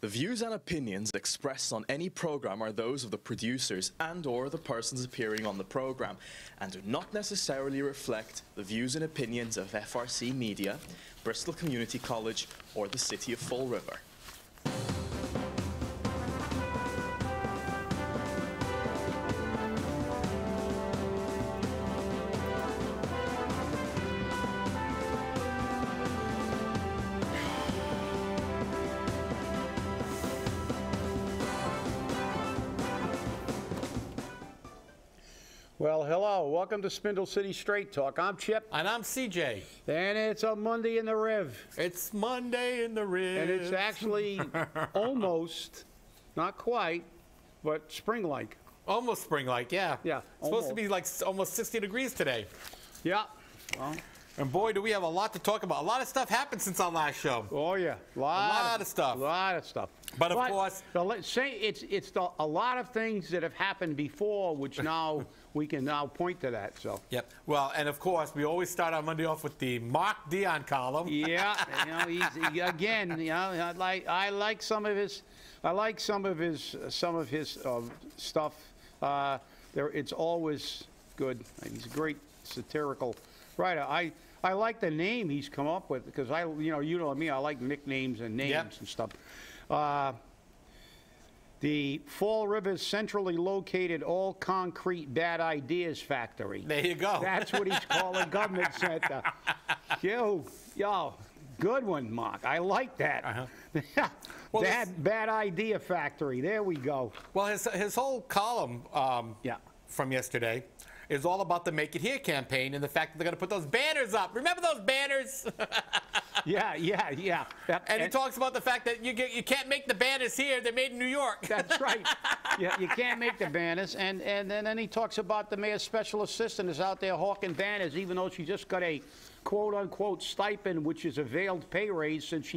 The views and opinions expressed on any program are those of the producers and/or the persons appearing on the program, and do not necessarily reflect the views and opinions of FRC Media, Bristol Community College, or the City of Fall River. Well, hello. Welcome to Spindle City Straight Talk. I'm Chip. And I'm CJ. And it's a Monday in the Riv. It's Monday in the Riv. And it's actually almost, not quite, but spring-like. Almost spring-like, yeah. Yeah. It's supposed to be like almost 60 degrees today. Yeah. Well, and boy, do we have a lot to talk about. A lot of stuff happened since our last show. oh, yeah. A lot of stuff. A lot of stuff. But of course, it's a lot of things that have happened before, which now we can now point to that. So. Yep. Well, and of course, we always start our Monday off with the Matc Dion column. Yeah. I like some of his stuff. It's always good. He's a great satirical writer. I like the name he's come up with because you know me. I like nicknames and names and stuff. The Fall River's centrally located all-concrete bad ideas factory. There you go. That's what he's calling government center. Yo, good one, Mark. I like that. Uh-huh. Well, bad idea factory. There we go. Well, his whole column from yesterday is all about the Make It Here campaign and the fact that they're going to put those banners up. Remember those banners? Yeah. And he talks about the fact that you can't make the banners here. They're made in New York. That's right. Yeah, you can't make the banners. And then he talks about the mayor's special assistant is out there hawking banners, even though she just got a quote-unquote stipend, which is a veiled pay raise, since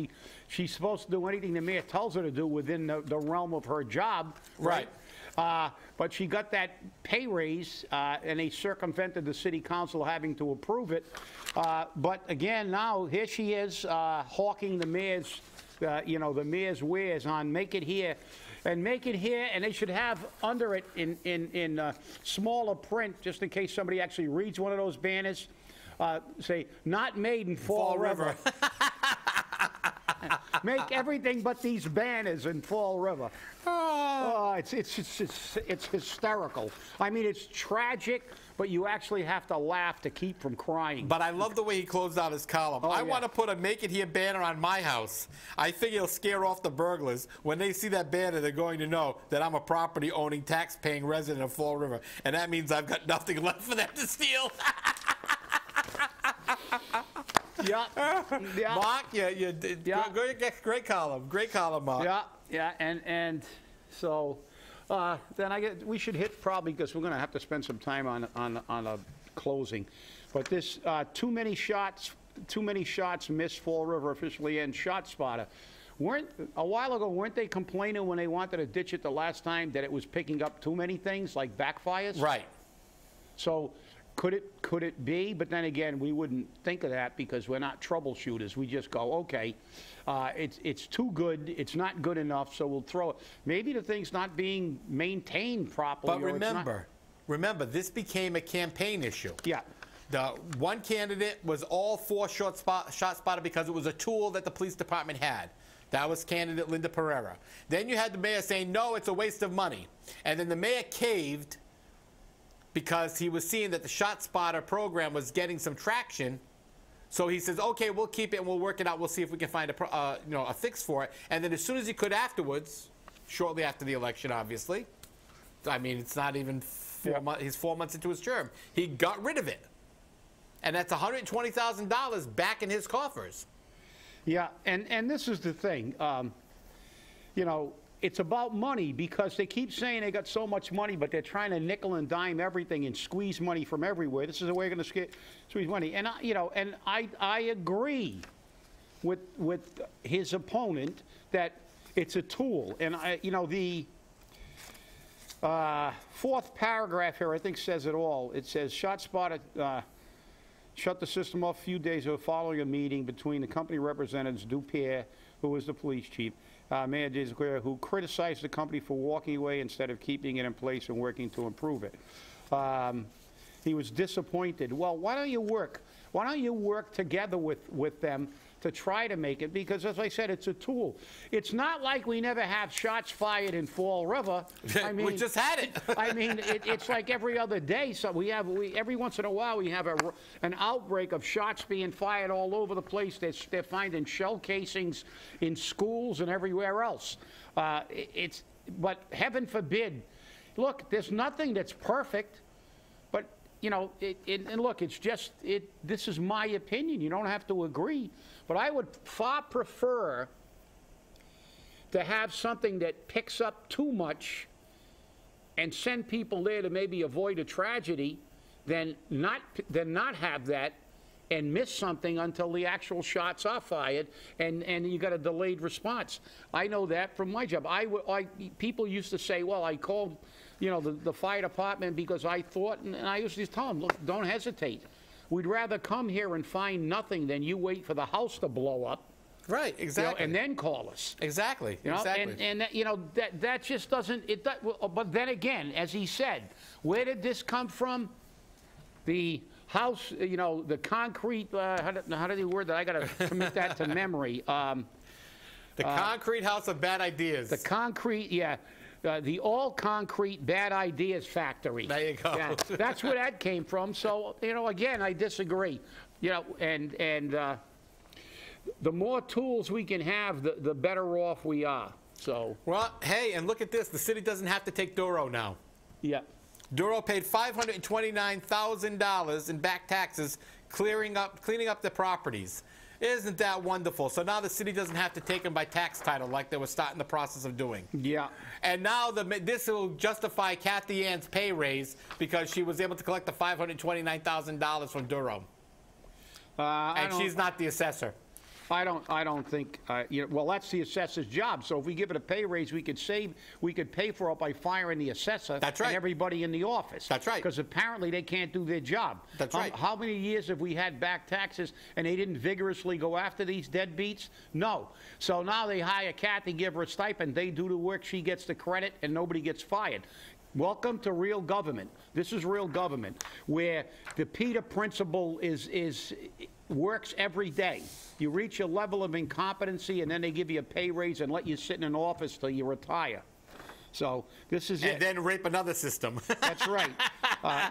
she's supposed to do anything the mayor tells her to do within the realm of her job. Right. But she got that pay raise, and they circumvented the city council having to approve it. But again, now here she is hawking the mayor's, the mayor's wares on Make It Here, and Make It Here, and they should have under it in smaller print, just in case somebody actually reads one of those banners, say "Not made in Fall River." Make everything but these banners in Fall River. Oh, it's hysterical. I mean, it's tragic, but you actually have to laugh to keep from crying. But I love the way he closed out his column. I want to put a Make It Here banner on my house. I think it'll scare off the burglars. When they see that banner, they're going to know that I'm a property-owning, tax-paying resident of Fall River, and that means I've got nothing left for them to steal. Yeah. Mark, great column. Great column, Mark. Yeah, and so then we should hit probably, because we're going to have to spend some time on a closing. But this too many shots missed. Fall River officially ends Shot Spotter. A while ago, weren't they complaining when they wanted to ditch it the last time that it was picking up too many things like backfires? Right. So. Could it be? But then again, we wouldn't think of that because we're not troubleshooters. We just go, okay, it's too good. It's not good enough, so we'll throw it. Maybe the thing's not being maintained properly. But remember, this became a campaign issue. Yeah. The one candidate was all for shot spotter because it was a tool that the police department had. That was candidate Linda Pereira. Then you had the mayor saying, no, it's a waste of money. And then the mayor caved because he was seeing that the Shot Spotter program was getting some traction. So he says, okay, we'll keep it and we'll work it out. We'll see if we can find a fix for it. And then as soon as he could afterwards, shortly after the election, obviously, I mean, it's not even 4 months, he's 4 months into his term, he got rid of it. And that's $120,000 back in his coffers. Yeah, and this is the thing. It's about money because they keep saying they got so much money, but they're trying to nickel and dime everything and squeeze money from everywhere. This is the way they're going to squeeze money. And I agree with his opponent that it's a tool. And the fourth paragraph here I think says it all. It says Shot Spotter shut the system off a few days following a meeting between the company representatives, Dupierre, who was the police chief, Mayor Desclair, who criticized the company for walking away instead of keeping it in place and working to improve it. He was disappointed. Well, why don't you work? Why don't you work together with them to try to make it? Because, as I said, it's a tool. It's not like we never have shots fired in Fall River. I mean, we just had it. I mean, it's like every other day. So every once in a while we have an outbreak of shots being fired all over the place. They're finding shell casings in schools and everywhere else. But heaven forbid. Look, there's nothing that's perfect. But you know, and look, it's just this is my opinion. You don't have to agree. But I would far prefer to have something that picks up too much and send people there to maybe avoid a tragedy than not have that and miss something until the actual shots are fired and you got a delayed response. I know that from my job. People used to say, well, I called, you know, the fire department because I thought, and I used to tell them, look, don't hesitate. We'd rather come here and find nothing than you wait for the house to blow up. Right, exactly. You know, and then call us. Exactly, you know? exactly. And that, you know, that just doesn't, but then again, as he said, where did this come from? The house, you know, the concrete, how did he word that? I got to commit that to memory. The concrete house of bad ideas. The concrete, yeah. The all-concrete bad ideas factory. There you go. Yeah, that's where that came from. So, you know, again, I disagree. You know, and the more tools we can have, the better off we are. So. Well, hey, and look at this. The city doesn't have to take Duro now. Yeah. Duro paid $529,000 in back taxes cleaning up the properties. Isn't that wonderful? So now the city doesn't have to take them by tax title like they were starting the process of doing. Yeah. And now this will justify Kathy Ann's pay raise because she was able to collect the $529,000 from Duro. And she's not the assessor. I don't think, you know, well, that's the assessor's job. So if we give it a pay raise, we could pay for it by firing the assessor. That's right. And everybody in the office. That's right. Because apparently they can't do their job. That's right. How many years have we had back taxes and they didn't vigorously go after these deadbeats? No. So now they hire Kathy, give her a stipend. They do the work, she gets the credit, and nobody gets fired. Welcome to real government. This is real government, where the Peter principle works every day. You reach a level of incompetency, and then they give you a pay raise and let you sit in an office till you retire. So this is it. And then rape another system. That's right.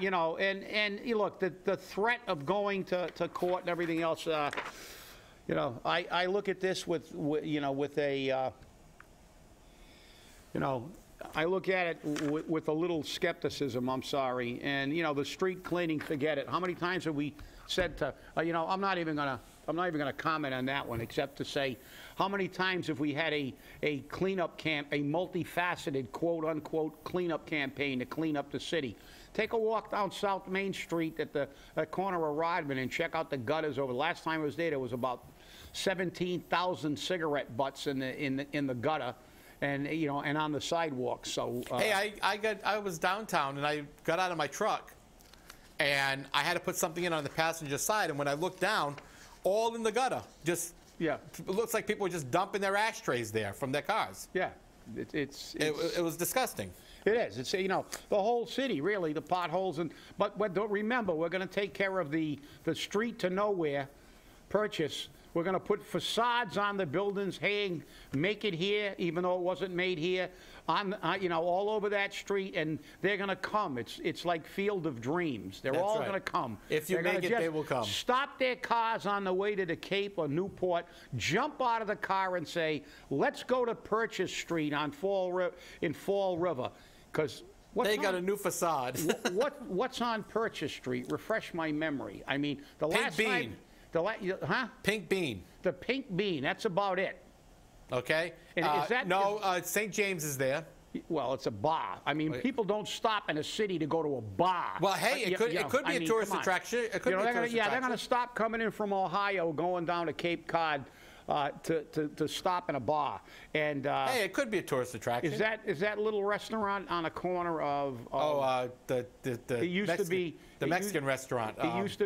You know, and you look, the threat of going to court and everything else. You know, I look at this with you know, with a you know, I look at it with a little skepticism, I'm sorry. And, you know, the street cleaning, forget it. How many times have we said to, you know, I'm not even going to comment on that one, except to say, how many times have we had a cleanup a multifaceted, quote-unquote, cleanup campaign to clean up the city? Take a walk down South Main Street at the corner of Rodman and check out the gutters over. Last time I was there was about 17,000 cigarette butts in the gutter. And, you know, and on the sidewalk. So hey, I was downtown and I got out of my truck and I had to put something in on the passenger side, and when I looked down, all in the gutter, just it looks like people were just dumping their ashtrays there from their cars. Yeah, it was disgusting. It is. It's, you know, the whole city, really, the potholes. But remember, we're going to take care of the street to nowhere purchase. We're going to put facades on the buildings, hey, make it here, even though it wasn't made here, you know, all over that street, and they're going to come. It's like Field of Dreams. They're all going to come. If you make it, they will come. Stop their cars on the way to the Cape or Newport, jump out of the car and say, let's go to Purchase Street in Fall River, because they got a new facade. What's on Purchase Street? Refresh my memory. I mean, the last time. Pink Bean. The Pink Bean. That's about it. Okay. And is that St. James is there. Well, it's a bar. I mean, people don't stop in a city to go to a bar. Well, hey, it could be a tourist attraction. It could be a tourist attraction. They're going to stop coming in from Ohio, going down to Cape Cod, to stop in a bar. And hey, it could be a tourist attraction. is that little restaurant on the corner of? The it used Mexican, to be the Mexican restaurant.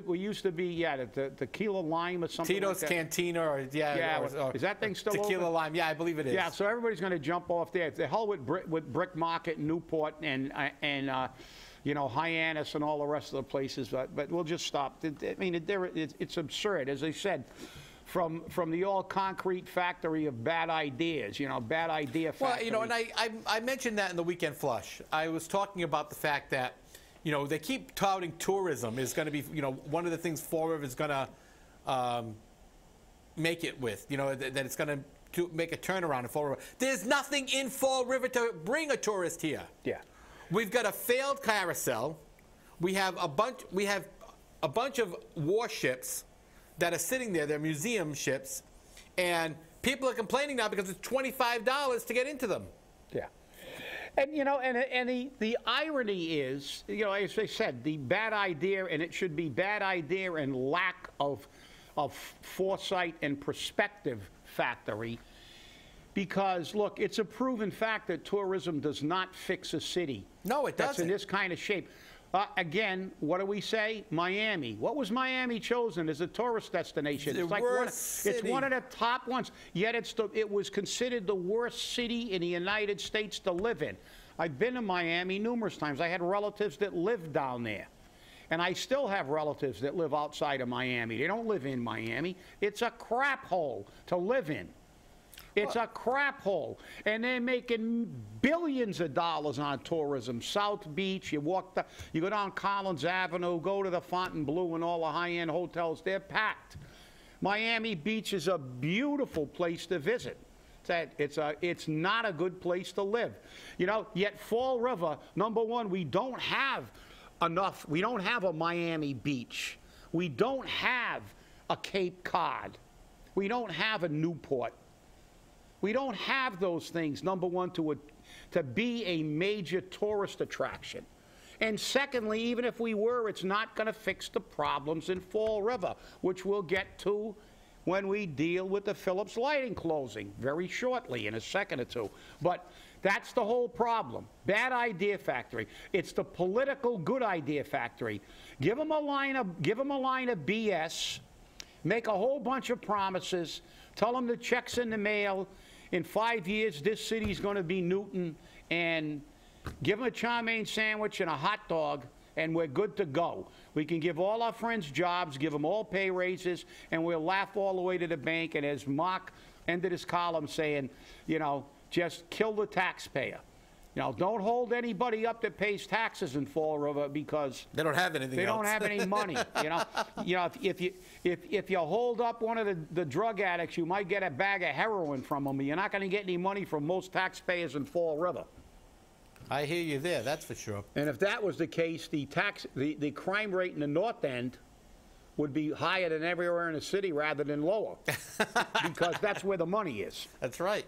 We used to be the Tequila Lime or something. Tito's like that. Cantina, or is that thing still Tequila open? Lime? Yeah, I believe it is. Yeah, so everybody's going to jump off there. The hell with Brick Market, Newport, and Hyannis and all the rest of the places. But we'll just stop. I mean, it's absurd, as I said. From the all-concrete factory of bad ideas, bad idea factory. Well, and I mentioned that in the Weekend Flush. I was talking about the fact that, they keep touting tourism is going to be, one of the things Fall River is going to make it with, that it's going to make a turnaround in Fall River. There's nothing in Fall River to bring a tourist here. Yeah. We've got a failed carousel. We have a bunch of warships that are sitting there. They're museum ships, and people are complaining now because it's $25 to get into them. Yeah. And the irony is, as I said, the bad idea, and it should be bad idea and lack of foresight and perspective factory, because look, it's a proven fact that tourism does not fix a city. No, it doesn't. That's in this kind of shape. Again, what do we say? Miami. What was Miami chosen as a tourist destination? It's like it's one of the top ones. Yet it was considered the worst city in the United States to live in. I've been to Miami numerous times. I had relatives that lived down there. And I still have relatives that live outside of Miami. They don't live in Miami. It's a crap hole to live in. It's a crap hole, and they're making billions of dollars on tourism. South Beach, you go down Collins Avenue, go to the Fontainebleau and all the high-end hotels. They're packed. Miami Beach is a beautiful place to visit. It's not a good place to live. Yet Fall River, number one, we don't have enough. We don't have a Miami Beach. We don't have a Cape Cod. We don't have a Newport. We don't have those things, number one, to be a major tourist attraction. And secondly, even if we were, it's not going to fix the problems in Fall River, which we'll get to when we deal with the Phillips Lighting closing very shortly, in a second or two. But that's the whole problem. Bad idea factory. It's the political good idea factory. Give them a line of BS, make a whole bunch of promises, tell them the check's in the mail. In 5 years, this city's going to be Newton, and give them a chow mein sandwich and a hot dog, and we're good to go. We can give all our friends jobs, give them all pay raises, and we'll laugh all the way to the bank. And as Mark ended his column saying, just kill the taxpayer. Don't hold anybody up that pays taxes in Fall River, because they don't have anything. They don't have any money. If you hold up one of the drug addicts, you might get a bag of heroin from them. But you're not going to get any money from most taxpayers in Fall River. I hear you there. That's for sure. And if that was the case, the crime rate in the North End would be higher than everywhere in the city rather than lower, because that's where the money is. That's right.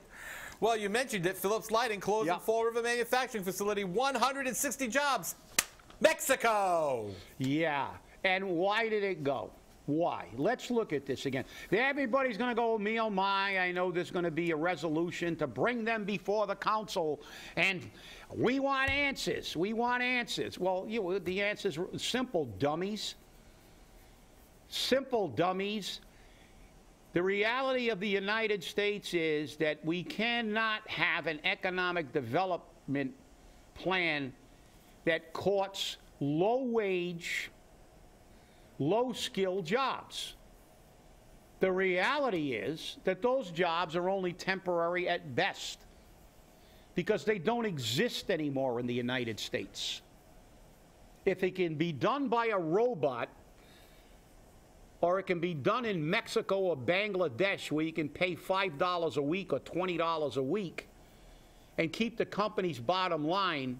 Well, you mentioned it. Phillips Lighting closing Fall River manufacturing facility, 160 jobs. Mexico. Yeah. And why did it go? Why? Let's look at this again. Everybody's going to go, me oh my, I know there's going to be a resolution to bring them before the council, and we want answers. We want answers. Well, the answer's simple, dummies. Simple, dummies. The reality of the United States is that we cannot have an economic development plan that courts low-wage, low-skill jobs. The reality is that those jobs are only temporary at best, because they don't exist anymore in the United States. If it can be done by a robot, or it can be done in Mexico or Bangladesh, where you can pay $5 a week or $20 a week and keep the company's bottom line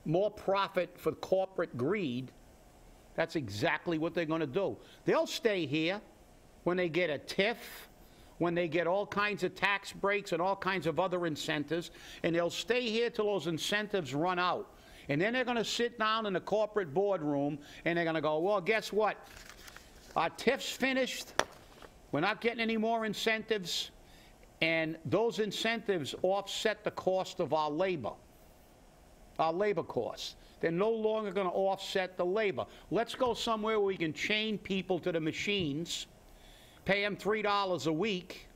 more profit for corporate greed, that's exactly what they're going to do. They'll stay here when they get a TIF, when they get all kinds of tax breaks and all kinds of other incentives, and they'll stay here till those incentives run out. And then they're going to sit down in the corporate boardroom and they're going to go, well, guess what? Our TIF's finished. We're not getting any more incentives, and those incentives offset the cost of our labor costs. They're no longer going to offset the labor. Let's go somewhere where we can chain people to the machines, pay them $3 a week,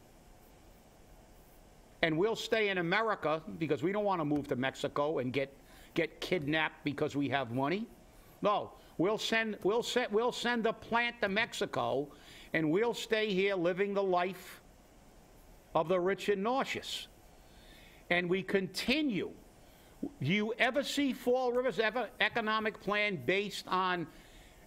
and we'll stay in America because we don't want to move to Mexico and get kidnapped because we have money. No, we'll send a plant to Mexico, and we'll stay here living the life of the rich and nauseous. And we continue. You ever see Fall River's economic plan based on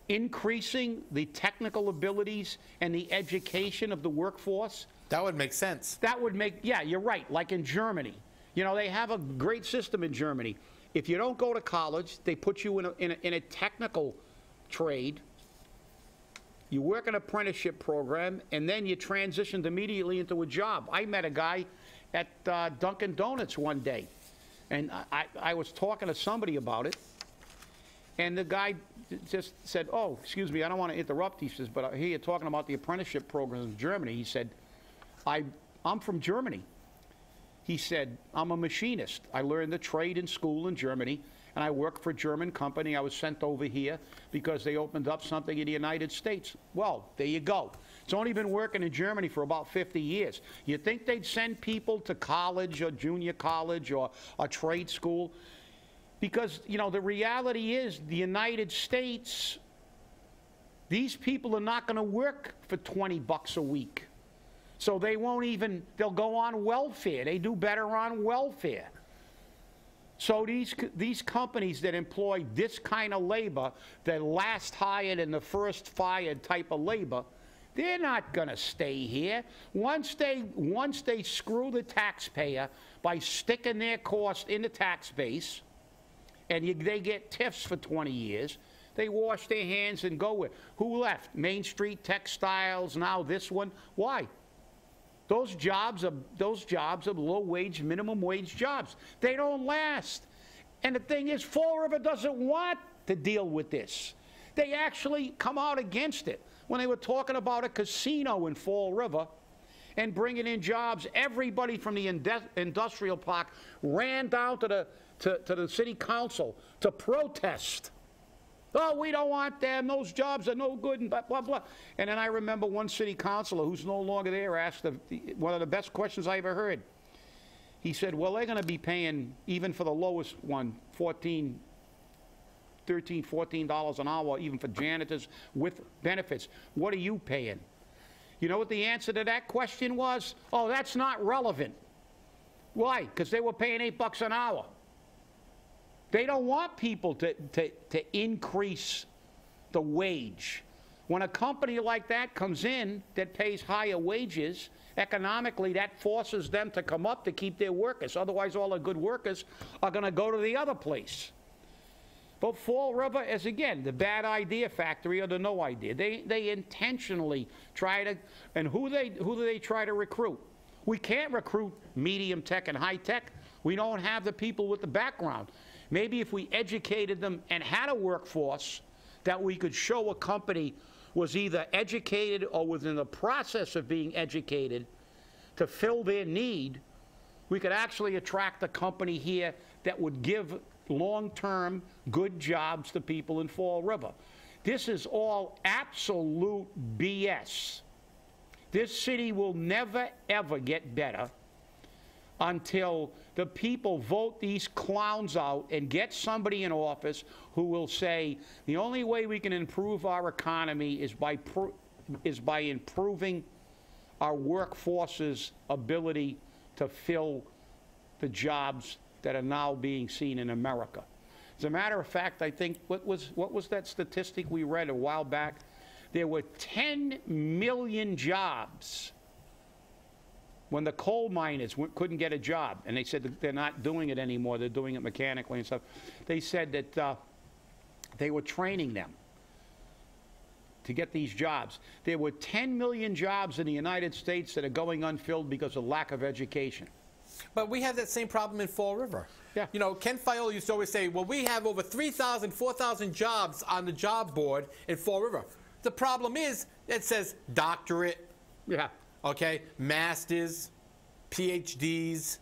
increasing the technical abilities and the education of the workforce? That would make sense. That would make, yeah, you're right, like in Germany. You know, they have a great system in Germany. If you don't go to college, they put you in a technical trade. You work an apprenticeship program, and then you transitioned immediately into a job. I met a guy at Dunkin' Donuts one day, and I was talking to somebody about it, and the guy just said, oh, excuse me, I don't want to interrupt, he says, but I hear you talking about the apprenticeship program in Germany. He said, I'm from Germany. He said, I'm a machinist. I learned the trade in school in Germany, and I work for a German company. I was sent over here because they opened up something in the United States. Well, there you go. It's only been working in Germany for about 50 years. You think they'd send people to college or junior college or a trade school? Because, you know, the reality is the United States, these people are not going to work for 20 bucks a week. So they won't even, they'll go on welfare. They do better on welfare. So these companies that employ this kind of labor, the last hired and the first fired type of labor, they're not going to stay here. Once they screw the taxpayer by sticking their cost in the tax base, and they get TIFs for 20 years, they wash their hands and go with. Who left? Main Street Textiles, now this one. Why? Those jobs are low-wage, minimum-wage jobs. They don't last. And the thing is, Fall River doesn't want to deal with this. They actually come out against it. When they were talking about a casino in Fall River and bringing in jobs, everybody from the industrial park ran down to the city council to protest. Oh, we don't want them. Those jobs are no good, and blah, blah, blah. And then I remember one city councilor who's no longer there asked one of the best questions I ever heard. He said, well, they're going to be paying, even for the lowest one, $13, $14 an hour, even for janitors with benefits. What are you paying? You know what the answer to that question was? Oh, that's not relevant. Why? Because they were paying $8 an hour. They don't want people to increase the wage. When a company like that comes in that pays higher wages, economically that forces them to come up to keep their workers. Otherwise, all the good workers are going to go to the other place. But Fall River is, again, the bad idea factory or the no idea. They intentionally try to, and who do they try to recruit? We can't recruit medium tech and high tech. We don't have the people with the background. Maybe if we educated them and had a workforce that we could show a company was either educated or was in the process of being educated to fill their need, we could actually attract a company here that would give long-term good jobs to people in Fall River. This is all absolute BS. This city will never, ever get better until the people vote these clowns out and get somebody in office who will say the only way we can improve our economy is by improving our workforce's ability to fill the jobs that are now being seen in America. As a matter of fact, I think, what was that statistic we read a while back? There were 10 million jobs when the coal miners couldn't get a job, and they said that they're not doing it anymore, they're doing it mechanically and stuff. They said that they were training them to get these jobs. There were 10 million jobs in the United States that are going unfilled because of lack of education. But we have that same problem in Fall River. Yeah. You know, Ken Fiola used to always say, well, we have over 3,000, 4,000 jobs on the job board in Fall River. The problem is, it says doctorate, Yeah. Okay? Masters, PhDs,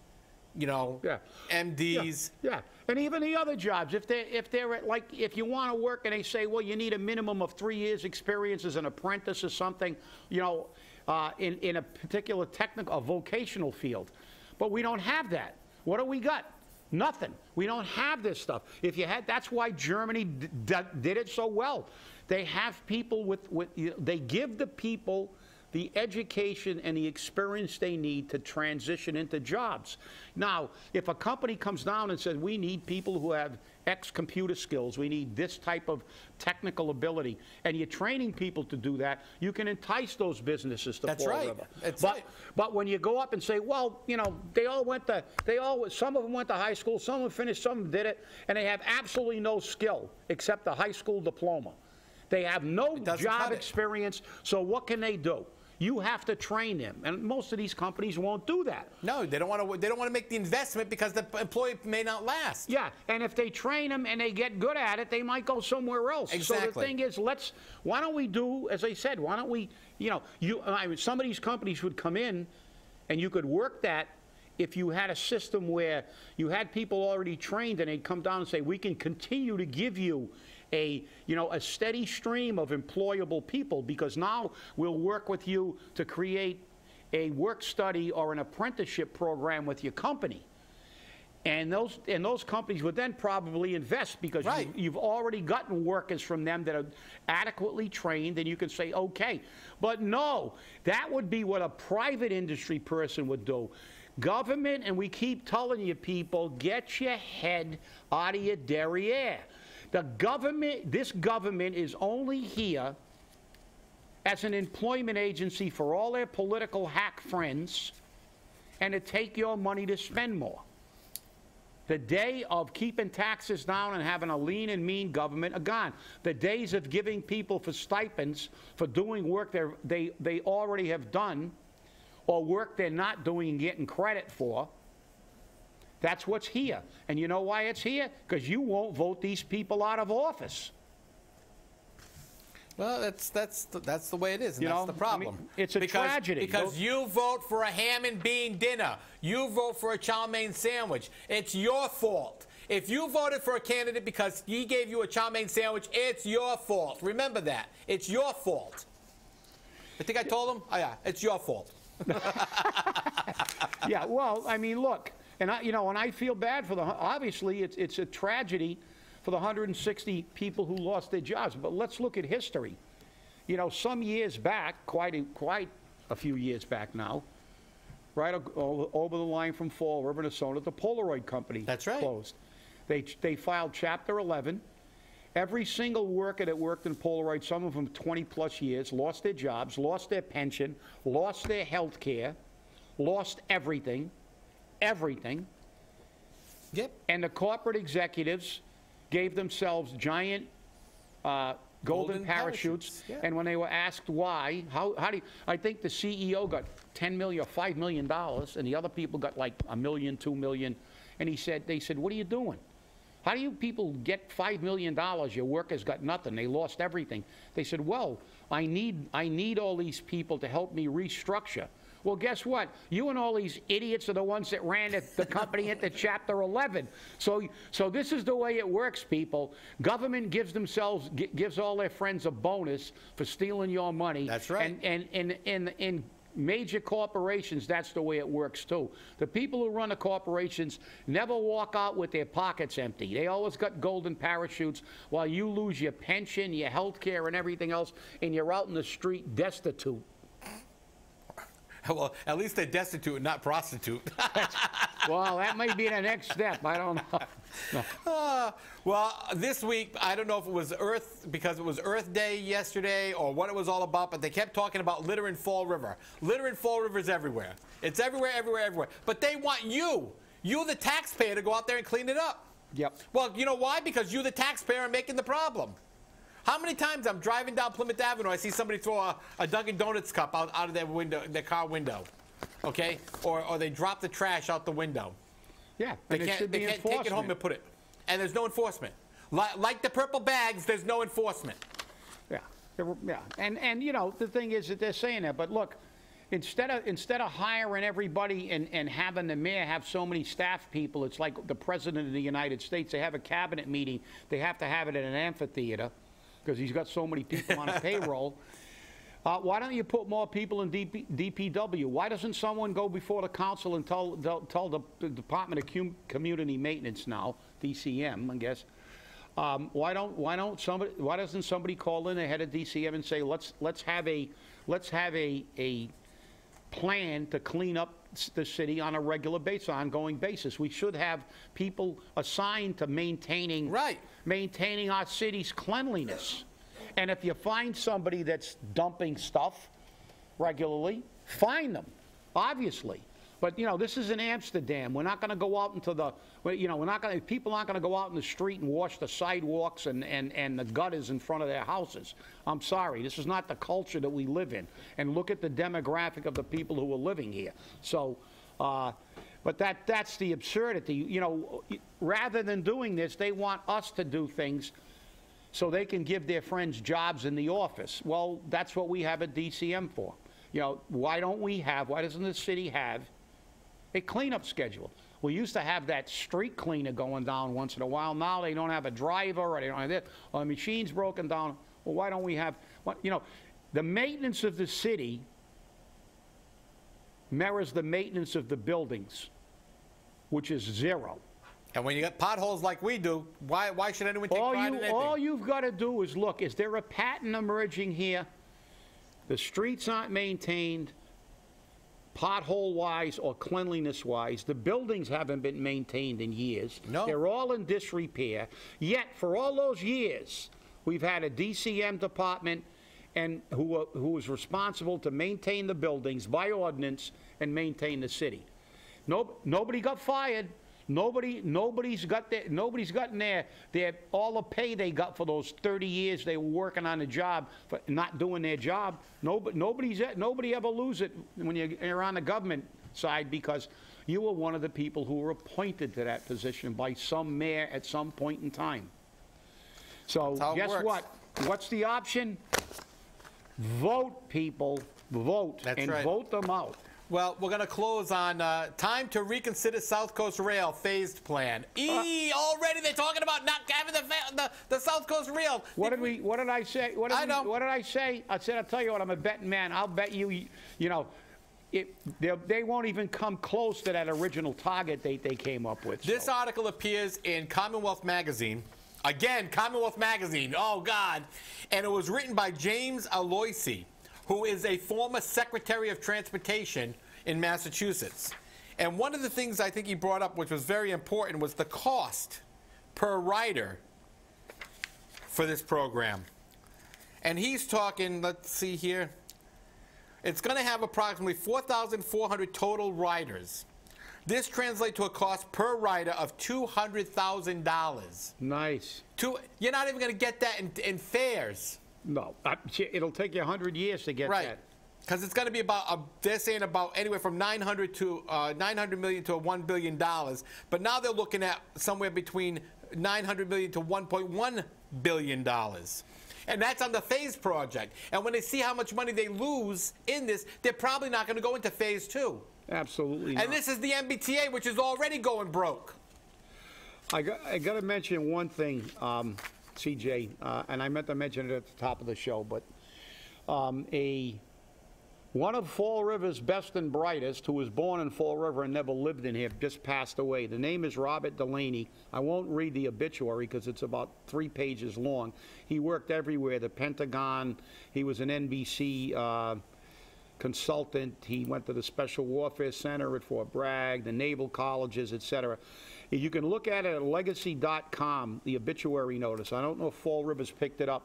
you know, Yeah. MDs. Yeah, and even the other jobs, if they're like, if you want to work and they say, well, you need a minimum of 3 years experience as an apprentice or something, you know, in a particular technical, vocational field. But we don't have that. What do we got? Nothing. We don't have this stuff. If you had, that's why Germany did it so well. They have people they give the people the education and the experience they need to transition into jobs. Now, if a company comes down and says, we need people who have X computer skills, we need this type of technical ability, and you're training people to do that, you can entice those businesses to Fall River. That's right. But when you go up and say, well, you know, some of them went to high school, some of them finished, some of them did it, and they have absolutely no skill except a high school diploma. They have no job experience, so what can they do? You have to train them, and most of these companies won't do that. No, they don't want to. They don't want to make the investment because the employee may not last. Yeah, and if they train them and they get good at it, they might go somewhere else. Exactly. So the thing is, why don't we do, as I said, why don't we, you know, some of these companies would come in, and you could work that if you had a system where you had people already trained, and they'd come down and say, we can continue to give you a steady stream of employable people, because now we'll work with you to create a work study or an apprenticeship program with your company. And those companies would then probably invest, because you've already gotten workers from them that are adequately trained, and you can say, okay. But no, that would be what a private industry person would do. Government, and we keep telling you people, get your head out of your derriere. This government is only here as an employment agency for all their political hack friends, and to take your money to spend more. The day of keeping taxes down and having a lean and mean government are gone. The days of giving people for stipends for doing work they already have done, or work they're not doing and getting credit for, that's what's here. And you know why it's here? Because you won't vote these people out of office. Well, that's the way it is, and that's the problem. I mean, it's a tragedy. Because you vote for a ham and bean dinner. You vote for a chow mein sandwich. It's your fault. If you voted for a candidate because he gave you a chow mein sandwich, it's your fault. Remember that. It's your fault. I think I told him? Oh, yeah, it's your fault. Yeah, well, I mean, look. And I feel bad for obviously it's a tragedy for the 160 people who lost their jobs. But let's look at history. You know, some years back, quite a few years back now, right over the line from Fall River to Sona, the Polaroid company closed. They filed Chapter 11. Every single worker that worked in Polaroid, some of them 20-plus years, lost their jobs, lost their pension, lost their health care, lost everything. Everything. Yep. And the corporate executives gave themselves giant golden parachutes. Yeah. And when they were asked why, how do you, I think the CEO got $10 million or $5 million, and the other people got like $1 million, $2 million. And they said, what are you doing? How do you people get $5 million? Your workers got nothing. They lost everything. They said, well, I need all these people to help me restructure. Well, guess what? You and all these idiots are the ones that ran the company into Chapter 11. So this is the way it works, people. Government gives all their friends a bonus for stealing your money. That's right. And in major corporations, that's the way it works too. The people who run the corporations never walk out with their pockets empty. They always got golden parachutes, while you lose your pension, your health care, and everything else, and you're out in the street destitute. Well, at least they're destitute, not prostitute. Well, that may be the next step. I don't know. No. Well, this week, I don't know if it was because it was Earth Day yesterday or what it was all about, but they kept talking about litter in Fall River. Litter in Fall River is everywhere. It's everywhere, everywhere, everywhere. But they want you, the taxpayer, to go out there and clean it up. Yep. Well, you know why? Because you, the taxpayer, are making the problem. How many times I'm driving down Plymouth Avenue, I see somebody throw a Dunkin' Donuts cup out of their window, their car window, okay? Or they drop the trash out the window. Yeah, they can't take it home and put it. And there's no enforcement. Like the purple bags, there's no enforcement. Yeah, yeah. And you know, the thing is that they're saying that, but look, instead of hiring everybody and having the mayor have so many staff people, it's like the president of the United States. They have a cabinet meeting. They have to have it in an amphitheater because he's got so many people on a payroll. Why don't you put more people in DPW? Why doesn't someone go before the council and tell the Department of Community Maintenance now, DCM, I guess? Why doesn't somebody call in the head of DCM and say let's have a plan to clean up the city on a regular basis, ongoing basis? We should have people assigned to maintaining our city's cleanliness. And if you find somebody that's dumping stuff regularly, fine them, obviously. But, you know, this is in Amsterdam. We're not going to go out into the, you know, people aren't going to go out in the street and wash the sidewalks and the gutters in front of their houses. I'm sorry. This is not the culture that we live in. And look at the demographic of the people who are living here. So, but that's the absurdity. You know, rather than doing this, they want us to do things so they can give their friends jobs in the office. Well, that's what we have a DCM for. You know, why doesn't the city have a cleanup schedule? We used to have that street cleaner going down once in a while. Now they don't have a driver, or they don't have this, or the machine's broken down. Well, why don't we have, you know, the maintenance of the city mirrors the maintenance of the buildings, which is zero. And when you got potholes like we do, why should anyone take pride in anything? All you've got to do is look, is there a pattern emerging here? The streets aren't maintained, pothole-wise or cleanliness-wise. The buildings haven't been maintained in years. No. They're all in disrepair. Yet, for all those years, we've had a DCM department and who was responsible to maintain the buildings by ordinance and maintain the city. Nobody got fired. Nobody's gotten their all the pay they got for those 30 years they were working on the job for not doing their job. Nobody ever lose it when you're on the government side, because you were one of the people who were appointed to that position by some mayor at some point in time. So guess what? What's the option? Vote, people. Vote. That's and right. Vote them out. Well, we're going to close on time to reconsider Southcoast Rail phased plan. Already they're talking about not having the Southcoast Rail. What did I say? What did I say? I said, I'll tell you what, I'm a betting man. I'll bet you, you know, they won't even come close to that original target they came up with. This article appears in Commonwealth Magazine. Again, Commonwealth Magazine. Oh, God. And it was written by James Aloisi, who is a former Secretary of Transportation in Massachusetts. And one of the things I think he brought up, which was very important, was the cost per rider for this program. And he's talking, let's see here, it's going to have approximately 4,400 total riders. This translates to a cost per rider of $200,000. Nice. You're not even going to get that in fares. No, it'll take you 100 years to get that. Because it's going to be about, they're saying about anywhere from $900 million to $1 billion. But now they're looking at somewhere between $900 million to $1.1 billion. And that's on the phase project. And when they see how much money they lose in this, they're probably not going to go into phase 2. Absolutely And this is the MBTA, which is already going broke. I got to mention one thing, CJ, and I meant to mention it at the top of the show, but one of Fall River's best and brightest, who was born in Fall River and never lived in here, just passed away. The name is Robert Delaney. I won't read the obituary because it's about 3 pages long. He worked everywhere, the Pentagon. He was an NBC consultant. He went to the Special Warfare Center at Fort Bragg, the naval colleges, etc. You can look at it at legacy.com, the obituary notice. I don't know if Fall River's picked it up,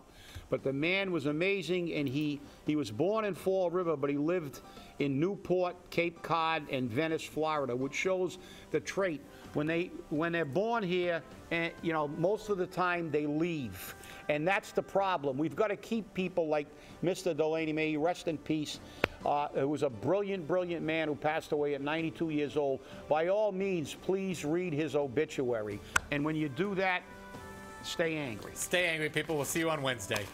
but the man was amazing, and he was born in Fall River, but he lived in Newport, Cape Cod, and Venice, Florida, which shows the trait. When they're born here, and you know, most of the time they leave, and that's the problem. We've got to keep people like Mr. Delaney, may he rest in peace. Who was a brilliant, brilliant man who passed away at 92 years old. By all means, please read his obituary. And when you do that, stay angry. Stay angry, people. We'll see you on Wednesday.